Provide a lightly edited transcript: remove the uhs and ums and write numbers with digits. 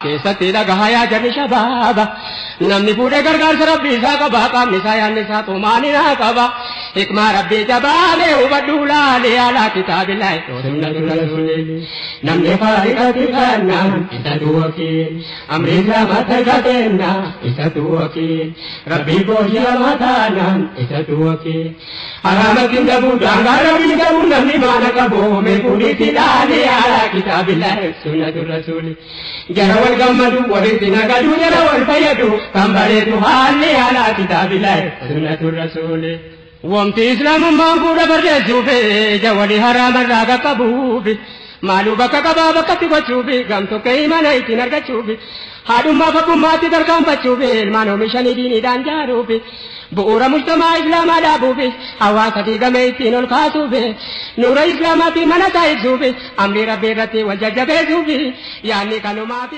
keessatti dhagahayaa jarri shabaaba namni fuudhee gargaarsa rabbii isaa qaba qaamni isaa yaadni isaa xumaani naa qaba hikmaa rabbii jabaamee hubadhuu laalee alaa kitaabillahi sunnatu rasuuli namni faariqatti kannaan isatu wakiil amri islaamatti gatenna isatu wakiil rabbii booshii amataanaan isatu wakiil haraamatti dhabuu daangaa rabbii dhabuu namni maana qaboome fuudhitti laalee alaa kitaabillahi sunnatu rasuuli jara wal gammadu walitti nagadu jara wal fayyadu kan bareedu haalli alaa kitaabillahi sunnatu rasuuli wamti islaamummaan fuudha barreessuufi jawwali haraamarraa qaqqabuufi maaluu bakka qabaa bakkatti gochuufi gamtokkee mana ittiin argachuufi haadhummaa fakkummaatti tarkaanfachuufi ilmaan oomishanii diiniidhaan jaaruufi bu'uura mujtamaa islaamaa dhaabuufi hawaasa diigame ittiin ol kaasuufi nuura islaamaatiin mana taa'isuufi amrii rabbii irratti wal jajjabeessuufi yaanni kanumaafi